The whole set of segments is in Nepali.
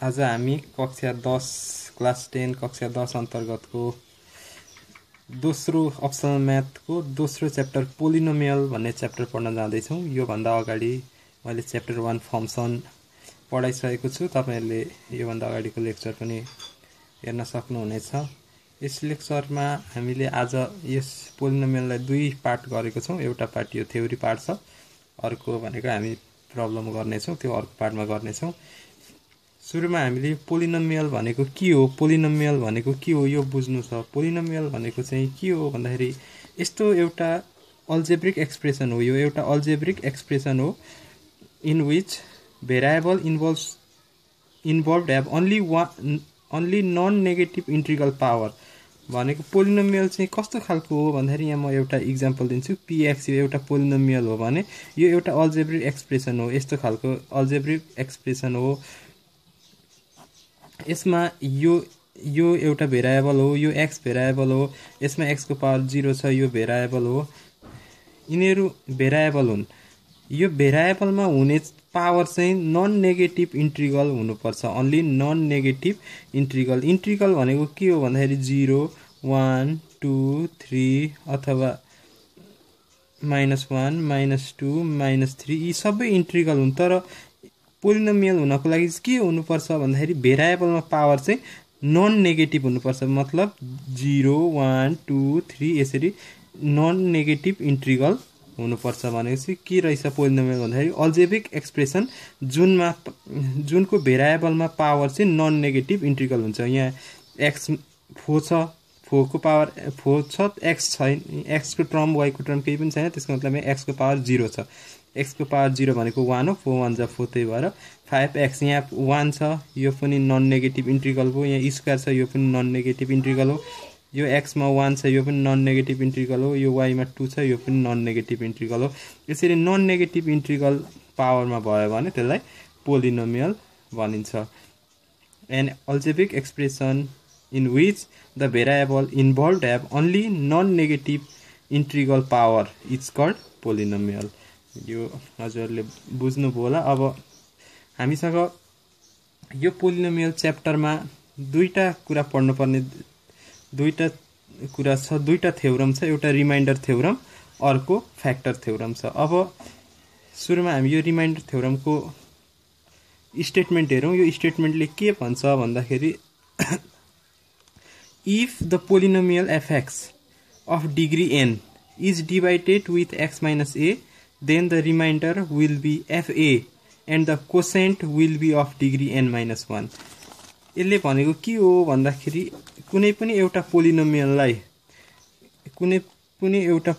आज हामी कक्षा 10 क्लास 10 कक्षा 10 अन्तर्गतको दोस्रो अप्सनल म्याथको दोस्रो च्याप्टर पोलिनोमियल भन्ने च्याप्टर पढ्न जाँदैछौँ। यो भन्दा अगाडि मैले च्याप्टर 1 फंक्सन पढाइसकेको छु। तपाईहरुले यो भन्दा अगाडिको लेक्चर पनि हेर्न सक्नुहुनेछ। यस लेक्चरमा हामीले आज यस पोलिनोमियललाई दुई पार्ट गरेको छौँ। एउटा पार्ट यो थ्योरी पार्ट छ, अर्को भनेको हामी प्रब्लम गर्नेछौँ, त्यो अर्को पार्टमा गर्नेछौँ। सुरुमा हामीले पोलिनोमियल भनेको के हो, पोलिनोमियल भनेको के हो यो बुझ्नु छ। पोलिनोमियल भनेको चाहिँ के हो भन्दाखेरि यस्तो एउटा अल्जेब्रिक एक्सप्रेसन हो। यो एउटा अल्जेब्रिक एक्सप्रेसन हो in which variable involved have only non negative integral power भनेको पोलिनोमियल चाहिँ कस्तो खालको हो भन्दाखेरि यहाँ म एउटा इक्जाम्पल दिन्छु। px यो एउटा पोलिनोमियल हो भने यो एउटा अल्जेब्रिक एक्सप्रेसन हो। यस्तो खालको अल्जेब्रिक एक्सप्रेसन हो। यसमा यो एउटा भेरिएबल हो, यो x भेरिएबल हो, यसमा x को पावर 0 छ, यो भेरिएबल हो। यिनीहरू भेरिएबल हुन्। यो भेरिएबलमा हुने पावर चाहिँ नन नेगेटिभ इंटीग्रल हुनुपर्छ, only non negative integral. Integral भनेको के हो भन्दाखेरि 0 1 2 3 अथवा -1 -2 -3 यी सबै इंटीग्रल हुन्। तर पोलिनोमियल हुनको लागि के हुनुपर्छ भन्दाखेरि भेरिएबलमा पावर चाहिँ नन नेगेटिभ हुनुपर्छ। मतलब 0 1 2 3 यसरी नन नेगेटिभ इंटीग्रल हुनुपर्छ। भनेपछि के रहेछ पोलिनोमियल भन्दाखेरि अल्जेब्रिक एक्सप्रेसन जुनको भेरिएबलमा पावर चाहिँ नन नेगेटिभ इंटीग्रल हुन्छ। यहाँ x 4 छ, 4 को पावर 4 छ, x छैन, x को टर्म y को टर्म केही पनि छैन, त्यसको मतलब x को पावर 0 छ। x को पावर 0 भनेको 1 हो, 4 1 जा 4, त्यही भएर 5x। यहाँ 1 छ, यो पनि नन नेगेटिभ इंटीग्रल हो। यहाँ स्क्वायर छ, यो पनि नन नेगेटिभ इंटीग्रल हो। यो x मा 1 छ, यो पनि नन नेगेटिभ इंटीग्रल हो। यो y मा 2 छ, यो पनि नन नेगेटिभ इंटीग्रल हो। यसरी नन नेगेटिभ इंटीग्रल पावरमा भयो भने त्यसलाई पोलिनोमियल भनिन्छ। An algebraic expression in which the variable involved have only non-negative integral power is called polynomial। यो हजुरले बुझ्नुभयो होला। अब हामीसँग यो पोलिनोमियल च्याप्टरमा दुईटा कुरा पढ्नुपर्ने दुईटा कुरा छ, दुईटा थ्योरम छ। एउटा रिमाइन्डर थ्योरम, अर्को फ्याक्टर थ्योरम छ। अब सुरुमा हामी यो रिमाइन्डर थ्योरमको स्टेटमेन्ट हेरौँ। यो स्टेटमेन्टले के भन्छ भन्दाखेरि if the polynomial fx of degree n is divided with x minus a, then the remainder will be fa and the quotient will be of degree n minus 1। यसले भनेको के हो भन्दाखेरि कुनै पनि एउटा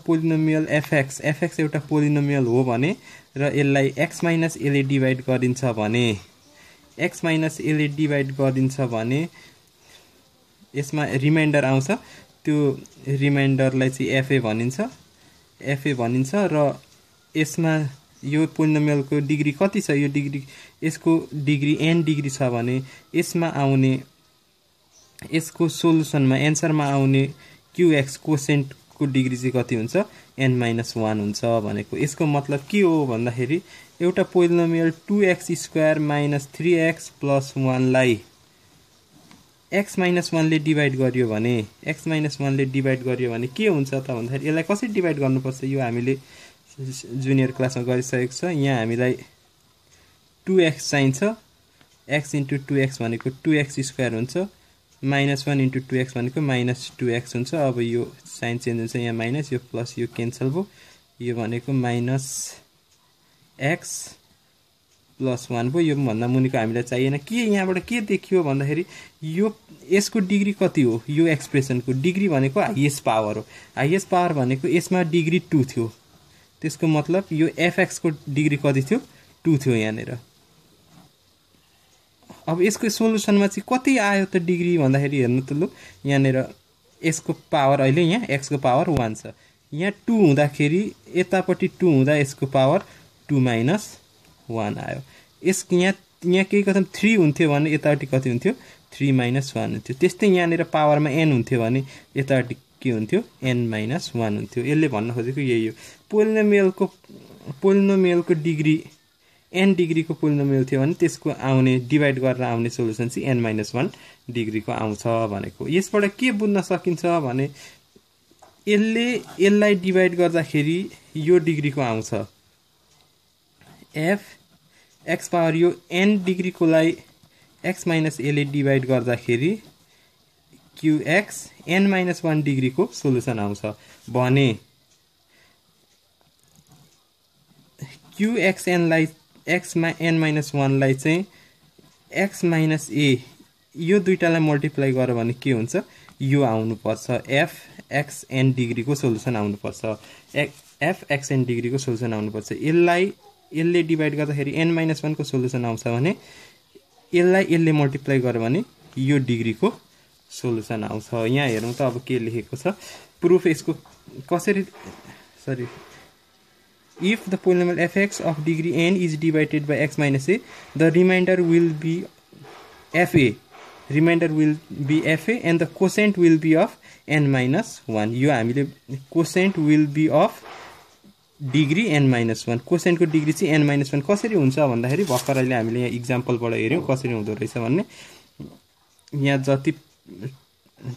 पोलिनोमियल fx एउटा पोलिनोमियल हो भने र यसलाई x minus a ले डिवाइड गरिन्छ भने यसमा रिमाइन्डर आउँछ। त्यो रिमाइन्डरलाई चाहिँ fa भनिन्छ र यसमा यो पोलिनोमियलको डिग्री कति छ, यसको डिग्री n डिग्री छ भने यसमा आउने यसको सोलुसनमा एन्सरमा आउने qx कोसेन्टको डिग्री चाहिँ कति हुन्छ, n - 1 हुन्छ भनेको। यसको मतलब के हो भन्दाखेरि एउटा पोलिनोमियल 2x² - 3x + 1 लाई x - 1 ले डिवाइड गरियो भने के हुन्छ त भन्दाखेरि यसलाई कसरी डिवाइड गर्नुपर्छ यो हामीले जुनियर क्लासमा गरिसकेको छ। यहाँ हामीलाई 2x चाहिन्छ। x * 2x भनेको 2x² हुन्छ, -1 * 2x भनेको -2x हुन्छ। अब यो साइन चेन्ज हुन्छ, यहाँ माइनस, यो प्लस, यो क्यान्सल भयो। यो भनेको -x + 1 भयो। यो भन्दा मुनिको हामीलाई चाहिएन। के यहाँबाट के देखियो भन्दाखेरि यसको डिग्री कति हो, यो एक्सप्रेसनको डिग्री भनेको हाइएस्ट पावर हो। हाइएस्ट पावर भनेको यसमा डिग्री 2 थियो, त्यसको मतलब यो fx को डिग्री कति थियो, 2 थियो यहाँनिर। अब यसको सोलुसनमा चाहिँ कति आयो त डिग्री भन्दाखेरि हेर्नु त लु, यहाँनिर यसको पावर अहिले यहाँ x को पावर 1 छ। यहाँ 2 हुँदाखेरि यतापट्टि 2 हुँदा यसको पावर 2 - 1 आयो। यहाँ केही कथम 3 हुन्थ्यो भने यतापट्टि कति हुन्थ्यो, 3 - 1 हुन्थ्यो। त्यस्तै यहाँनिर पावरमा n हुन्थ्यो भने यतापट्टि के हुन्थ्यो, n - 1 हुन्थ्यो। यसले भन्न खोजेको यही हो। पोलिनोमियलको डिग्री n डिग्रीको पोलिनोमियल थियो भने त्यसको आउने डिभाइड गरेर आउने सोलुसन चाहिँ n-1 डिग्रीको आउँछ भनेको। यसबाट के बुझ्न सकिन्छ भने यसलाई डिभाइड गर्दाखेरि यो डिग्रीको आउँछ f x पावर यो n डिग्रीकोलाई x - a ले डिभाइड गर्दाखेरि qx n-1 डिग्रीको सोलुसन आउँछ भने qxn लाई n-1 लाई चाहिँ x - a यो दुईटालाई मल्टिप्लाई गर्यो भने के हुन्छ यो आउनु पर्छ fxn डिग्रीको सोलुसन आउनु पर्छ fxn डिग्रीको सोलुसन आउनु पर्छ। यसले डिभाइड गर्दाखेरि n-1 को सोलुसन आउँछ भने यसले मल्टिप्लाई गर्यो भने यो डिग्रीको सोलुसन आउँछ। यहाँ हेरौँ त अब के लेखेको छ प्रुफ यसको कसरी if the polynomial fx of degree n is divided by x - a the remainder will be fa and the quotient will be of n-1 यो हामीले quotient will be of degree n-1 quotient को डिग्री चाहिँ n-1 कसरी हुन्छ भन्दाखेरि भर्खर अहिले हामीले यहाँ इक्जाम्पलबाट हेर्यौं कसरी हुँदो रहेछ भन्ने। यहाँ जति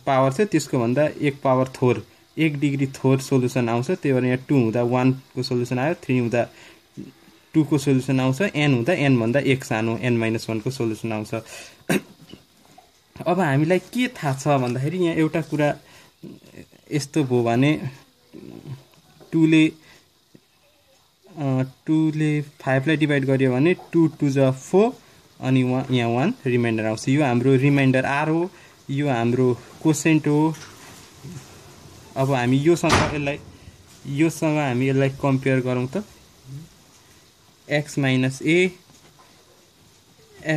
पावर छ त्यसको भन्दा एक पावर थोर एक डिग्री थोर सोलुसन आउँछ। त्यही भएर यहाँ 2 हुँदा 1 को सोलुसन आयो 3 हुँदा 2 को सोलुसन आउँछ n हुँदा n भन्दा एक सानो n-1 को सोलुसन आउँछ। अब हामीलाई के थाहा छ भन्दाखेरि यहाँ एउटा कुरा यस्तो भयो भने 2 ले 5 लाई डिभाइड गर्यो भने 2 2 जा 4 अनि यहाँ 1 रिमाइन्डर आउँछ। यो हाम्रो रिमाइन्डर r हो यो हाम्रो कोसेन्ट हो। अब हामी योसँग हामी यसलाई कम्पेयर गरौँ त x - a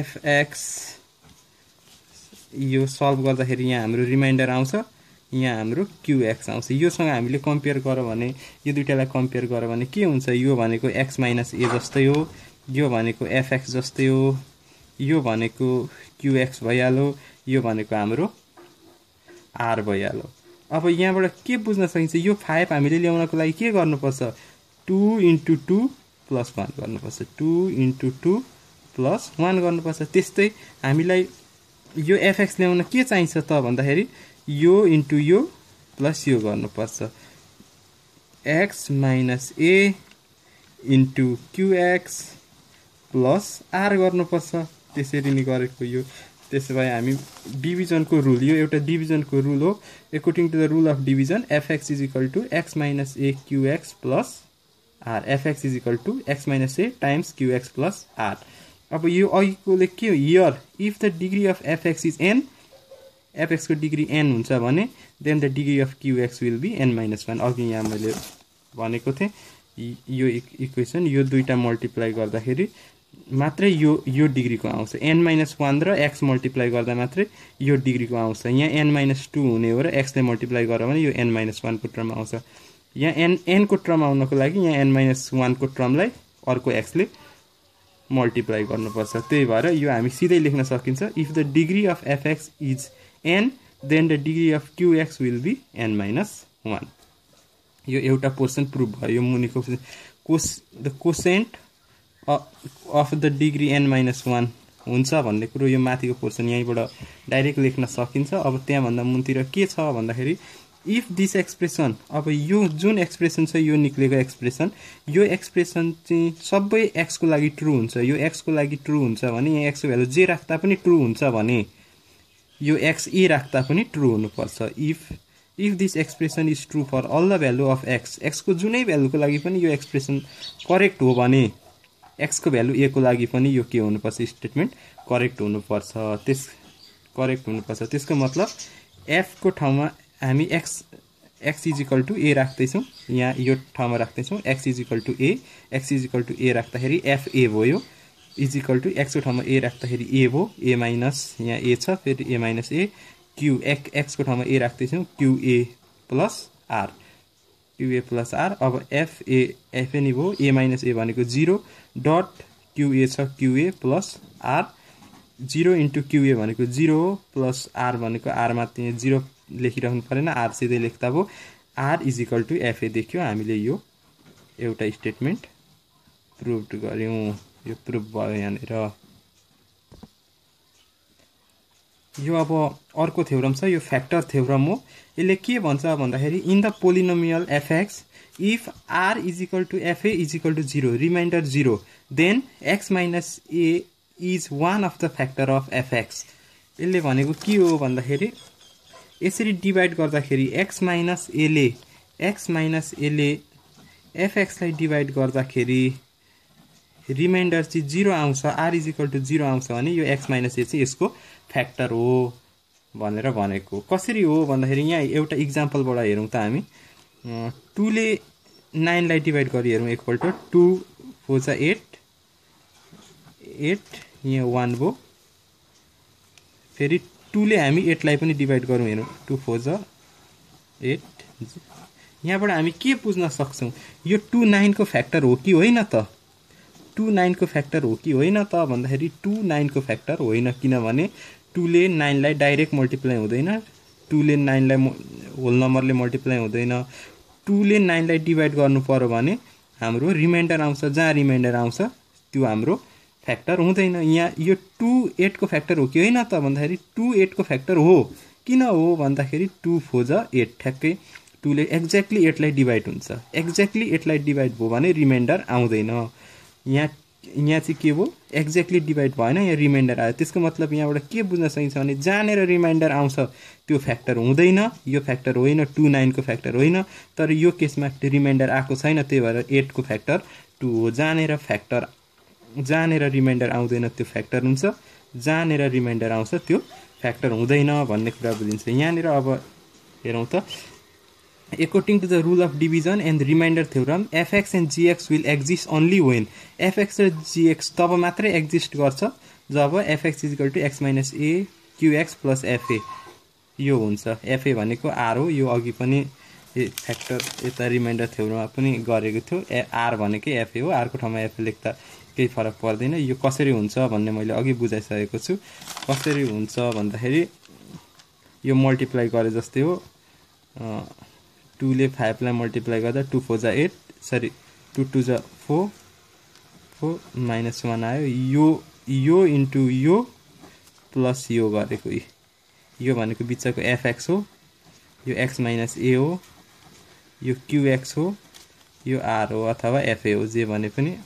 fx यो सल्भ गर्दाखेरि यहाँ हाम्रो रिमाइन्डर आउँछ यहाँ हाम्रो qx आउँछ। योसँग हामीले कम्पेयर गर्यो भने यो दुईटालाई कम्पेयर गर्यो भने के हुन्छ यो भनेको x - a जस्तै हो यो भनेको fx जस्तै हो यो भनेको qx भइहाल्यो यो भनेको हाम्रो r भइहाल्यो। अब यहाँबाट के बुझ्न सकिन्छ यो 5 हामीले ल्याउनको लागि के गर्नुपर्छ 2 * 2 + 1 गर्नुपर्छ 2 * 2 + 1 गर्नुपर्छ। त्यस्तै हामीलाई यो fx ल्याउन के चाहिन्छ त भन्दाखेरि यो इन्टु यो प्लस यो गर्नुपर्छ x - a into qx plus r गर्नुपर्छ। त्यसरी नै गरेको यो त्यसो भए हामी डिभिजनको रुल यो एउटा डिभिजनको रुल हो। According to the rule of division fx = x - a qx plus r fx = x - a times qx plus r। अब यो अघिकोले के हो here if the degree of fx is n fx को डिग्री n हुन्छ भने then the degree of qx will be n-1। अघि यहाँ मैले भनेको थिएँ यो इक्वेसन यो दुईटा मल्टिप्लाई गर्दाखेरि मात्रै यो डिग्रीको आउँछ n-1 र x मल्टिप्लाई गर्दा मात्रै यो डिग्रीको आउँछ। यहाँ n-2 हुने हो र x ले मल्टिप्लाई गर्यो भने यो n-1 को टर्म आउँछ। यहाँ n को टर्म आउनको लागि यहाँ n-1 को टर्मलाई अर्को x ले मल्टिप्लाई गर्नुपर्छ। त्यही भएर यो हामी सिधै लेख्न सकिन्छ if the degree of fx is n then the degree of qx will be n-1। यो एउटा पोर्सन प्रुभ भयो। यो मुनिको the quotient of the degree n-1 हुन्छ भन्ने कुरो यो माथिको पोर्सन यहीँबाट डाइरेक्ट लेख्न सकिन्छ। अब त्यहाँ भन्दा मुनतिर के छ भन्दाखेरि इफ दिस एक्सप्रेसन अब यो जुन एक्सप्रेसन छ यो निक्लेको एक्सप्रेसन यो एक्सप्रेसन चाहिँ सबै x को लागि ट्रू हुन्छ यो x को लागि ट्रू हुन्छ भने यहाँ x को भ्यालु जे राख्दा पनि ट्रू हुन्छ भने यो x a राख्दा पनि ट्रू हुनुपर्छ। If this expression is true for all the value of x को जुनै भ्यालुको लागि पनि यो एक्सप्रेसन करेक्ट हो भने x को भ्यालु a को लागि पनि यो के हुनुपर्छ स्टेटमेन्ट करेक्ट हुनुपर्छ। त्यसको मतलब f को ठाउँमा हामी x = a राख्दैछौँ यहाँ यो ठाउँमा राख्दैछौँ x = a राख्दाखेरि f a भयो इक्वल टु x को ठाउँमा a राख्दाखेरि a भयो a माइनस यहाँ a छ फेरि a minus a q x को ठाउँमा a राख्दैछौँ qa प्लस r अब f नि भयो a माइनस a भनेको 0 डट qa छ qa प्लस r 0 * qa भनेको 0 हो प्लस r भनेको r मा त्यहाँ 0 लेखिराख्नु परेन r सिधै लेख्दा भयो r = fa देखियो। हामीले यो एउटा स्टेटमेन्ट प्रुभ गर्यौं। यो प्रुफ भयो यहाँनिर। यो अब अर्को थ्योरम छ, यो फ्याक्टर थ्योरम हो। यसले के भन्छ भन्दाखेरि in the polynomial f x if r is equal to f a is equal to 0 remainder 0 then x minus a is one of the factor of f x. यसले भनेको के हो भन्दाखेरि यसरी डिभाइड गर्दाखेरि एक्स माइनस एले एफएक्सलाई डिभाइड गर्दाखेरि रिमाइन्डर चाहिँ 0 आउँछ, आर इज इक्वल टू 0 आउँछ भने यो एक्स माइनस ए चाहिँ यसको फ्याक्टर हो भनेर भनेको। कसरी हो भन्दाखेरि यहाँ एउटा इक्जाम्पलबाट हेरौँ त हामी। 2 ले 9 लाई डिभाइड गरी हेरौँ एकपल्ट। 2 4 जा 8 यहाँ 1 भयो। फेरि 2 ले हामी 8 लाई पनि डिभाइड गरौँ हेरौँ। 2 4 जा 8। यहाँबाट हामी के बुझ्न सक्छौँ, यो 2 9 को फ्याक्टर हो कि होइन त? 2 9 को फ्याक्टर हो कि होइन त भन्दाखेरि 2 9 को फ्याक्टर होइन, किनभने 2 ले 9 लाई डाइरेक्ट मल्टिप्लाई हुँदैन, 2 ले 9 लाई होल नम्बरले मल्टिप्लाई हुँदैन। 2 ले 9 लाई डिभाइड गर्नु पर्यो भने हाम्रो रिमाइन्डर आउँछ, जहाँ रिमाइन्डर आउँछ त्यो हाम्रो फ्याक्टर हुँदैन। यहाँ यो 2 8 को फ्याक्टर हो कि होइन त भन्दाखेरि 2 8 को फ्याक्टर हो। किन हो भन्दाखेरि 2 4 जा 8 ठ्याक्कै 2 ले एक्ज्याक्टली 8 लाई डिभाइड हुन्छ। एक्ज्याक्टली 8 लाई डिभाइड भयो भने रिमाइन्डर आउँदैन। यहाँ चाहिँ के भयो, एक्ज्याक्टली डिभाइड भएन, यहाँ रिमाइन्डर आयो। त्यसको मतलब यहाँबाट के बुझ्न सकिन्छ भने जहाँनिर रिमाइन्डर आउँछ त्यो फ्याक्टर हुँदैन, यो फ्याक्टर होइन, 2 9 को फ्याक्टर होइन। तर यो केसमा रिमाइन्डर आएको छैन, त्यही भएर 8 को फ्याक्टर 2 हो। जहाँनिर रिमाइन्डर आउँदैन त्यो फ्याक्टर हुन्छ, जहाँनिर रिमाइन्डर आउँछ त्यो फ्याक्टर हुँदैन भन्ने कुरा बुझिन्छ। यहाँनिर अब हेरौँ त, according to the rule of division and the remainder theorem fx and gx will exist only when fx र gx तब मात्रै एक्जिस्ट गर्छ जब fx is equal to x minus a qx plus fa यो हुन्छ। fa भनेको r हो, यो अघि पनि फ्याक्टर यता रिमाइन्डर थ्योरममा पनि गरेको थियो। r भनेकै fa हो, r को ठाउँमा fa लेख्दा केही फरक पर्दैन। यो कसरी हुन्छ भन्ने मैले अघि बुझाइसकेको छु। कसरी हुन्छ भन्दाखेरि यो मल्टिप्लाई गरे जस्तै हो। 2 ले 5 लाई मल्टिप्लाई गर्दा 2 4 जा 8 सरी 2 2 जा 4 4 माइनस 1 आयो। यो इन्टु यो प्लस यो गरेको यो भनेको बिचको एफएक्स हो, यो एक्स माइनस ए हो, यो क्युएक्स हो, यो आर हो अथवा एफए हो, जे भने पनि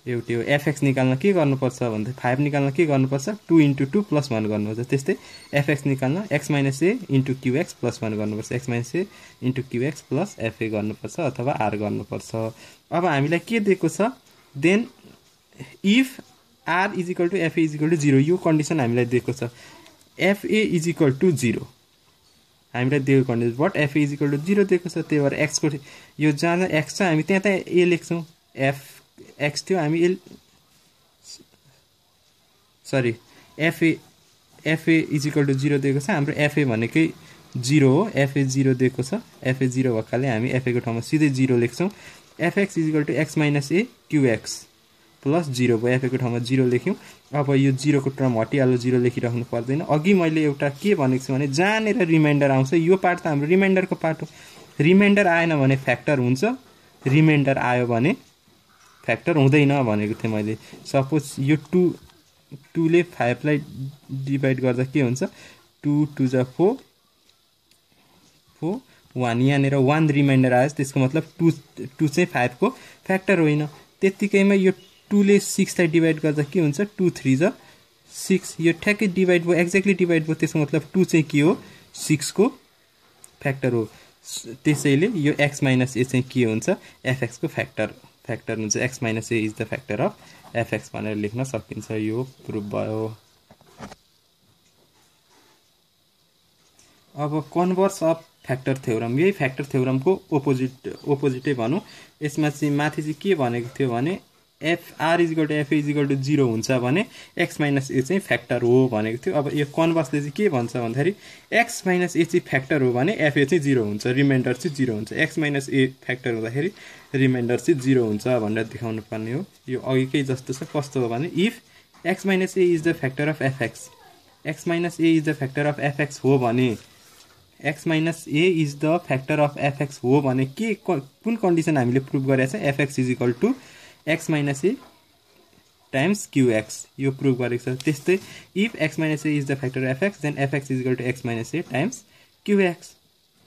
एउटै हो। एफएक्स निकाल्न के गर्नुपर्छ भन्दा 5 निकाल्न के गर्नुपर्छ, 2 इन्टु 2 प्लस 1 गर्नुपर्छ। त्यस्तै एफएक्स निकाल्न x minus a into q x plus 1 गर्नुपर्छ, x minus a into q x plus f a गर्नुपर्छ अथवा आर गर्नुपर्छ। अब हामीलाई के दिएको छ, then if r is equal to f a is equal to 0 यो कन्डिसन हामीलाई दिएको छ। एफए इज इक्वल टु 0 हामीलाई दिएको condition, but f a is equal to 0 दिएको छ। त्यही भएर एक्सको यो जहाँ एक्स छ हामी त्यहाँ ए लेख्छौँ। एफ एक्स थियो हामी एल सरी एफए इज इक्वल टु 0 दिएको छ। हाम्रो एफए भनेकै 0 हो, एफए 0 दिएको छ। एफए 0 भएकाले हामी एफए को ठाउँमा सिधै 0 लेख्छौँ। F X is equal to x minus A Q X plus 0 भयो, एफए को ठाउँमा 0 लेख्यौँ। अब यो 0 को टर्म हटिहाल्यो, 0 लेखिराख्नु पर्दैन। अघि मैले एउटा के भनेको छु भने जहाँनिर रिमाइन्डर आउँछ यो पार्ट त हाम्रो रिमाइन्डरको पार्ट हो। रिमाइन्डर आएन भने फ्याक्टर हुन्छ, रिमाइन्डर आयो भने फ्याक्टर हुँदैन भनेको थिएँ मैले। सपोज यो 2 ले 5 लाई डिभाइड गर्दा के हुन्छ, 2 2 जा 4 4 1 यहाँनिर 1 रिमाइन्डर आयो, त्यसको मतलब 2 चाहिँ 5 को फ्याक्टर होइन। त्यत्तिकैमा यो 2 ले 6 लाई डिभाइड गर्दा के हुन्छ, 2 3 जा 6 यो ठ्याक्कै डिभाइड भयो, एक्ज्याक्टली डिभाइड भयो। त्यसको मतलब 2 चाहिँ के हो, 6 को फ्याक्टर हो। त्यसैले यो एक्स माइनस ए चाहिँ के हुन्छ, एफएक्स को फ्याक्टर हुन्छ। X minus a is the factor of f x भनेर लेख्न सकिन्छ। यो प्रुफ भयो। अब कन्भर्स अफ फ्याक्टर थ्योरम, यही फ्याक्टर थ्योरमको ओपोजिटै भनौँ। यसमा चाहिँ माथि चाहिँ के भनेको थियो भने f r is equal to f is equal to 0 हुन्छ भने एक्स माइनस ए चाहिँ फ्याक्टर हो भनेको थियो। अब यो कन्भर्सले चाहिँ के भन्छ भन्दाखेरि एक्स माइनस ए चाहिँ फ्याक्टर हो भने एफए चाहिँ 0 हुन्छ, रिमाइन्डर चाहिँ 0 हुन्छ। एक्स माइनस ए फ्याक्टर हुँदाखेरि रिमाइन्डर चाहिँ 0 हुन्छ भनेर देखाउनु पर्ने हो। यो अघिकै जस्तो छ। कस्तो हो भने if x minus a is the factor of f x, x minus a is the factor of f x हो भने x minus a is the factor of f x हो भने के कुन कन्डिसन हामीले प्रुभ गरेका छ, f x is equal to x minus a times q x यो प्रुभ गरेको छ। त्यस्तै if x minus a is the factor f x then f x is equal to x minus a times क्यूएक्स।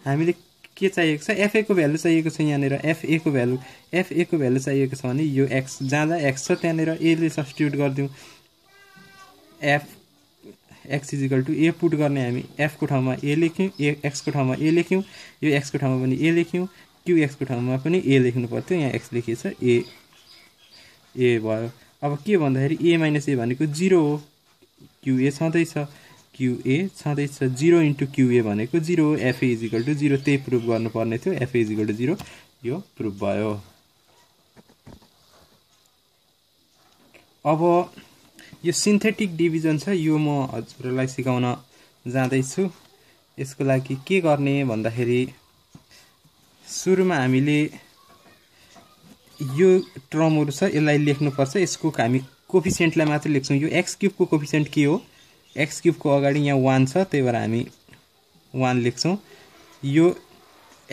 हामीले के चाहिएको छ एफए को भ्यालु चाहिएको छ यहाँनिर एफए को भ्यालु चाहिएको छ भने यो एक्स जहाँ एक्स छ त्यहाँनिर ए ले सब्स्टिट्युट गरिदिउँ f x is equal to a put गर्ने हामी एफ को ठाउँमा ए लेख्यौँ एक्स को ठाउँमा ए लेख्यौँ यो एक्स को ठाउँमा पनि ए लेख्यौँ क्यू एक्स को ठाउँमा पनि ए लेख्नु पर्थ्यो यहाँ एक्स लेखिएको छ ए भयो। अब के भन्दाखेरि ए माइनस ए भनेको 0 हो क्यूए छँदैछ क्यूए छँदैछ 0 इन्टु क्यूए भनेको 0 हो एफए इज इक्वल टु 0 त्यही प्रुभ गर्नुपर्ने थियो एफए इज इक्वल टु 0 यो प्रुभ भयो। अब यो सिन्थेटिक डिभिजन छ यो म हजुरलाई सिकाउन जाँदैछु। यसको लागि के गर्ने भन्दाखेरि सुरुमा हामीले यो टर्महरु छ यसलाई लेख्नुपर्छ यसको हामी कोफिसिएन्टलाई मात्र लेख्छौं। यो x क्यूब को कोफिसिएन्ट के हो x क्यूब को अगाडि यहाँ 1 छ त्यही भएर हामी 1 लेख्छौं। यो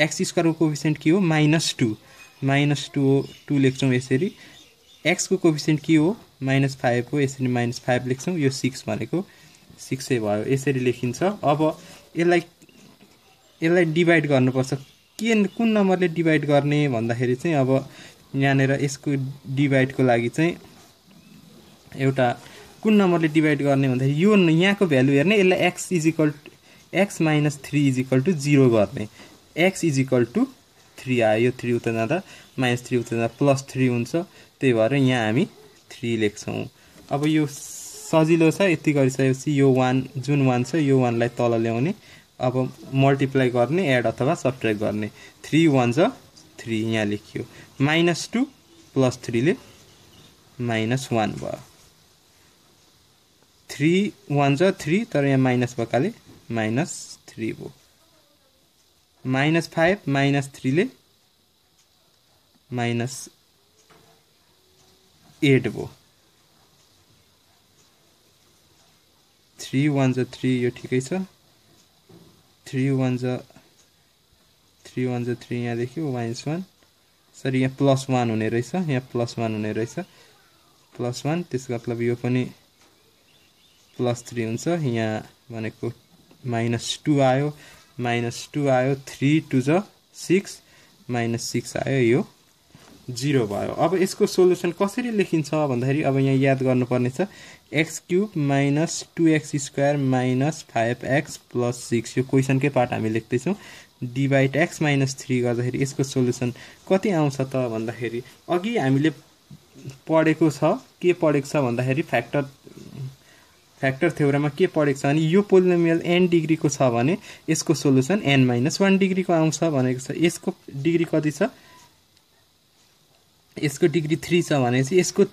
x स्क्वायर को कोफिसिएन्ट के हो -2 हो 2 लेख्छौं यसरी। x को कोफिसिएन्ट के हो -5 हो यसरी -5 लेख्छौं। यो 6 भनेको 6 भयो यसरी लेखिन्छ। अब यसलाई डिवाइड गर्नुपर्छ कुन नम्बरले डिवाइड गर्ने भन्दाखेरि चाहिँ अब यहाँनेर यसको डिवाइड को लागि चाहिँ एउटा कुन नम्बरले डिवाइड गर्ने भन्दाखेरि यो यहाँको भ्यालु हेर्ने यसलाई x minus 3 is equal to 0 गर्ने x इज इक्वल टु 3 आयो। यो 3 उता जाँदा -3 उता जाँदा +3 हुन्छ त्यही भएर यहाँ हामी 3 लेख्छौं। अब यो सजिलो छ यति गरिसकेपछि यो 1 जुन 1 छ यो 1 लाई तल ल्याउने अब मल्टिप्लाई गर्ने एड अथवा सब्ट्र्याक्ट गर्ने 3 1 जा 3 यहाँ लेखियो -2 + 3 ले -1 भयो 3 1 जा 3 तर यहाँ माइनस भएकाले -3 भयो -5 -3 ले -8 भयो 3 1 जा 3 यो ठिकै छ 3 1 जा 3 यहाँ देखियो -1 सरी यहाँ +1 हुने रहेछ यहाँ +1 हुने रहेछ +1 त्यसको मतलब यो पनि +3 हुन्छ यहाँ भनेको -2 आयो 3 2 जा 6 -6 आयो यो 0 भयो। अब यसको सोलुसन कसरी लेखिन्छ भन्दाखेरि अब यहाँ याद गर्नुपर्ने छ x³ - 2x² - 5x + 6 यो क्वेशनकै पार्ट हामी लेख्दै छौं। डिवाइड x - 3 गर्दाखेरि यसको सोलुसन कति आउँछ त भन्दाखेरि अघि हामीले पढेको छ के पढेको छ भन्दाखेरि फ्याक्टर थ्योरममा के पढेको छ भने यो पोलिनोमियल n डिग्री को छ भने यसको सोलुसन n - 1 डिग्री को आउँछ भनेको छ। यसको डिग्री कति छ यसको डिग्री 3 छ भनेपछि यसको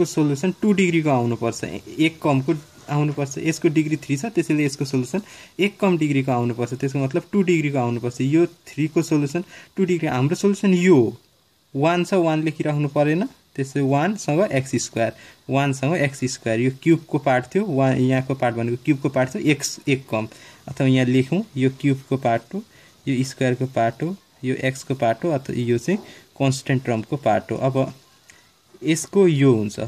सोलुसन 2 डिग्री को आउनु पर्छ एक कम को आउनु पर्छ। यसको डिग्री 3 छ त्यसैले यसको सोलुसन एक कम डिग्री को आउनु पर्छ त्यसको मतलब 2 डिग्री को आउनु पर्छ। यो 3 को सोलुसन 2 डिग्री हाम्रो सोलुसन यो 1 छ 1 लेखिराख्नु परेन त्यसै 1 सँग x² यो क्यूब को पार्ट थियो यहाँको पार्ट भनेको क्यूब को पार्ट थियो x एक कम अथवा यहाँ लेखौं यो क्यूब को पार्ट हो यो स्क्वायर को पार्ट हो यो x को पार्ट हो अथवा यो चाहिँ कन्स्टेन्ट टर्म को पार्ट हो। अब यसको यो हुन्छ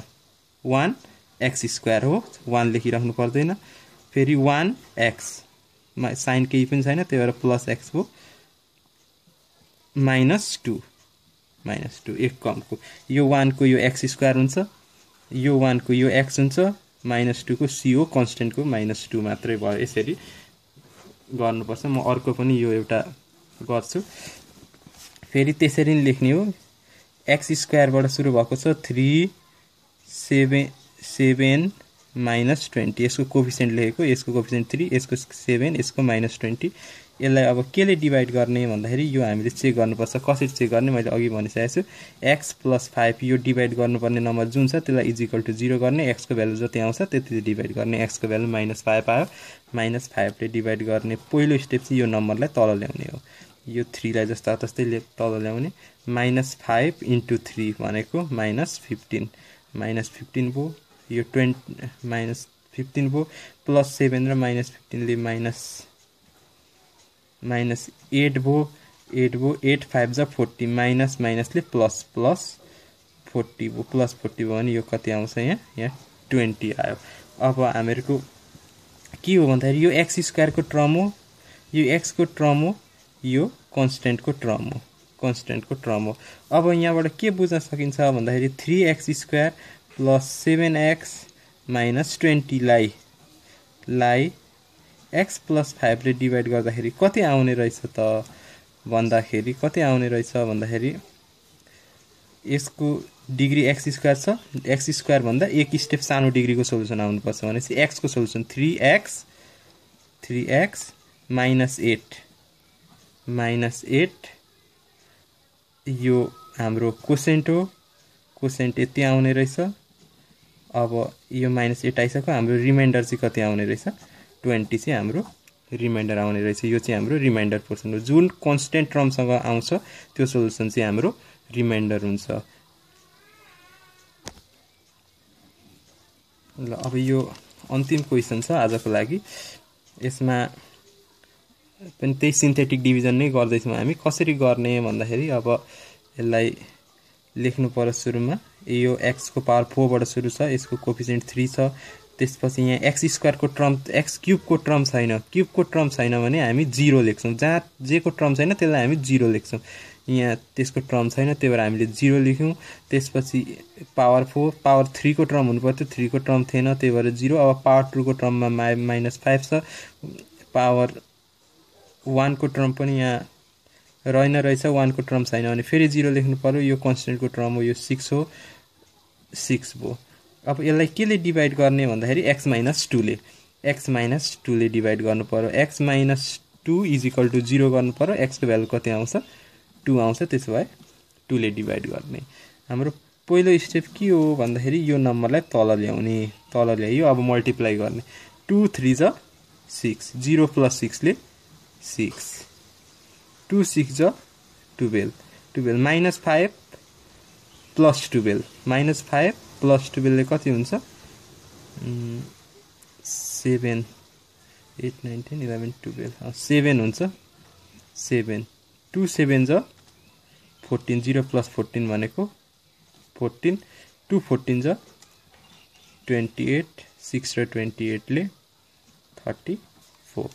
1x² हो 1 लेखिराख्नु पर्दैन फेरि 1x साइन केही पनि छैन त्यही भएर +x हो -2 एक कम को यो 1 को यो x² हुन्छ यो 1 को यो x हुन्छ -2 को c हो कन्स्टेन्ट को -2 मात्रै भयो। यसरी गर्नुपर्छ म अर्को पनि यो एउटा गर्छु फेरि त्यसरी नै लेख्ने हो x² बाट सुरु भएको छ 3 7 -20 यसको कोफिसिएन्ट लेखेको यसको कोफिसिएन्ट 3 यसको 7 यसको -20 यसलाई अब केले डिवाइड गर्ने भन्दाखेरि यो हामीले चेक गर्नुपर्छ कसरी चेक गर्ने मैले अघि भनिसकेको छु x + 5 यो डिवाइड गर्नुपर्ने नम्बर जुन छ त्यसलाई = 0 गर्ने x को भ्यालु जति आउँछ त्यति डिवाइड गर्ने x को भ्यालु -5 आयो -5 ले डिवाइड गर्ने पहिलो स्टेप चाहिँ यो नम्बरलाई तल ल्याउने हो यो 3 लाई जस्ता तस्तै तल ल्याउने -5 * 3 भनेको -15 भयो यो 20 -15 भयो +7 र -15 ले -8 भयो 8 5 जा 40 माइनस ले प्लस 40 भयो प्लस 40 भयो भने यो कति आउँछ यहाँ 20 आयो। अब हामीहरुको के हो भन्दाखेरि यो x स्क्वायर को टर्म हो, यो x को टर्म हो, यो कन्स्टेन्ट को टर्म हो। अब यहाँबाट के बुझ्न सकिन्छ भन्दाखेरि 3x square plus 7x minus 20 लाई x प्लस 5 ले डिवाइड गर्दाखेरि कति आउने रहेछ त भन्दाखेरि कति आउने रहेछ भन्दाखेरि यसको डिग्री x स्क्वायर छ, x स्क्वायर भन्दा एक स्टेप सानो डिग्री को सोलुसन आउनु पर्छ भनेपछि x को सोलुसन 3x माइनस 8 यो हाम्रो कोसेन्ट हो, कोसेन्ट यति आउने रहेछ। अब यो माइनस 8 आइसक्यो, हाम्रो रिमाइन्डर चाहिँ कति आउने रहेछ 20 चाहिँ हाम्रो रिमाइन्डर आउने रहेछ। यो चाहिँ हाम्रो रिमाइन्डर पोर्सन हो, जुन कन्स्टेन्ट टर्मसँग आउँछ त्यो सोलुसन चाहिँ हाम्रो रिमाइन्डर हुन्छ। ल अब यो अन्तिम क्वेशन छ आजको लागि। यसमा पनि त्यही सिन्थेटिक डिभिजन नै गर्दैछौँ हामी। कसरी गर्ने भन्दाखेरि अब यसलाई लेख्नु पर्यो सुरुमा यो x को पावर 4 बाट सुरु छ, यसको कोएफिसिएन्ट 3 छ। त्यसपछि यहाँ x स्क्वायर को टर्म x क्यूब को टर्म छैन, क्यूब को टर्म छैन भने हामी 0 लेख्छौं। जहाँ j को टर्म छैन त्यसलाई हामी 0 लेख्छौं। यहाँ त्यसको टर्म छैन त्यही भएर हामीले 0 लेख्यौं। त्यसपछि पावर 4 पावर 3 को टर्म हुनु पर्थ्यो, 3 को टर्म थिएन त्यही भएर 0। अब पावर 2 को टर्ममा माइनस 5 छ, पावर 1 को टर्म पनि यहाँ रहेन रहेछ, 1 को टर्म छैन भने फेरि 0 लेख्नु पर्यो। यो कन्स्टेन्ट को टर्म हो, यो 6 हो, 6 भयो। अब यसलाई केले डिवाइड गर्ने भन्दाखेरि x माइनस 2 ले डिवाइड गर्नु पर्यो। x minus 2 is equal to 0 गर्नु पर्यो। x को भ्यालु कति आउँछ 2 आउँछ, त्यसो भए 2 ले डिवाइड गर्ने। हाम्रो पहिलो स्टेप के हो भन्दाखेरि यो नम्बरलाई तल ल्याइयो। अब मल्टिप्लाई गर्ने। 2 3 जा 6, 0 प्लस 6 ले 6, 2 6 जा 12 माइनस 5 प्लस 12, माइनस 5 प्लस 12 ले कति हुन्छ 7 8 9 10 11 12 7 हुन्छ। 7 2 7 जा 14, 0 प्लस 14 भनेको 14, 2 14 जा 28, 6 र 28 ले 34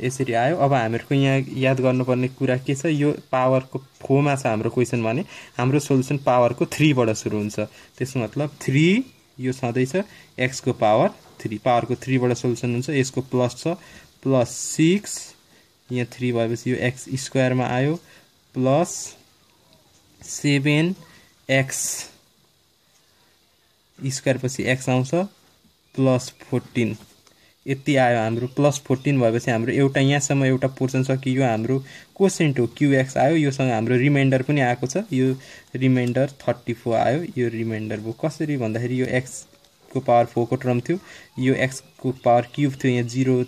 यसरी आयो। अब हामीहरुको यहाँ याद गर्नुपर्ने कुरा के छ, यो पावर को 4 मा छ हाम्रो क्वेशन भने हाम्रो सोलुसन पावर को 3 बाट सुरु हुन्छ। त्यसको मतलब 3 यो सधैं छ x को पावर 3, पावर को 3 बाट सोलुसन हुन्छ। यसको प्लस छ प्लस 6, यहाँ 3 भएपछि यो x स्क्वायर मा आयो प्लस 7x स्क्वायर पछि x आउँछ प्लस 14 यति आयो हाम्रो। प्लस 14 भएपछि हाम्रो एउटा यहाँसम्म एउटा पोर्सन छ कि यो हाम्रो कोसेन्ट हो qx आयो, योसँग हाम्रो रिमाइन्डर पनि आएको छ, यो रिमाइन्डर 34 आयो। यो रिमाइन्डर भयो कसरी भन्दाखेरि यो x को पावर 4 को टर्म थियो, यो x को पावर क्यूब थियो, यहाँ 0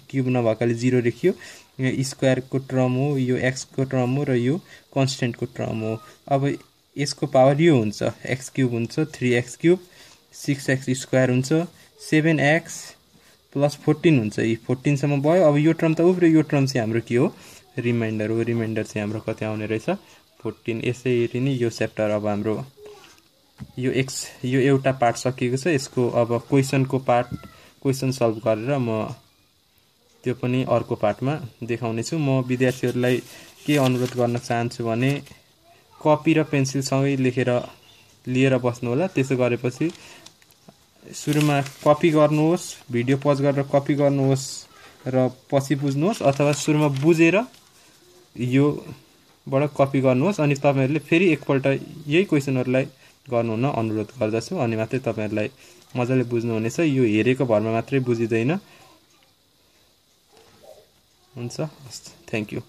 क्यूब नभएकाले 0 लेखियो। यहाँ स्क्वायर को टर्म हो, यो x को टर्म हो र यो कन्स्टेन्ट को टर्म हो। अब यसको पावर यो हुन्छ x क्यूब हुन्छ 3x क्यूब, 6x स्क्वायर हुन्छ 7x प्लस 14 हुन्छ। यी 14 सम्म भयो। अब यो टर्म त उब्रियो, यो टर्म चाहिँ हाम्रो के हो रिमाइन्डर हो। रिमाइन्डर चाहिँ हाम्रो कति आउने रहेछ 14। यसरी नै यो च्याप्टर अब हाम्रो यो एउटा पार्ट सकिएको छ। यसको अब क्वेशनको पार्ट क्वेशन सल्भ गरेर म त्यो पनि अर्को पार्टमा देखाउने छु। म विद्यार्थीहरुलाई के अनुरोध गर्न चाहन्छु भने कपी र पेन्सिल सँगै लेखेर लिएर बस्नु होला। त्यसो गरेपछि सुरुमा कपी गर्नुहोस्, भिडियो पज गरेर कपी गर्नुहोस् र पछि बुझ्नुहोस्, अथवा सुरुमा बुझेर यो बाट कपी गर्नुहोस् अनि तपाईहरुले फेरि एकपल्ट यही क्वेशनहरुलाई गर्नु हुन अनुरोध गर्दछु। अनि मात्रै तपाईहरुलाई मजाले बुझ्नु हुनेछ। यो हेरेको भरमा मात्रै बुझिदैन। हुन्छ, थ्यांक यू।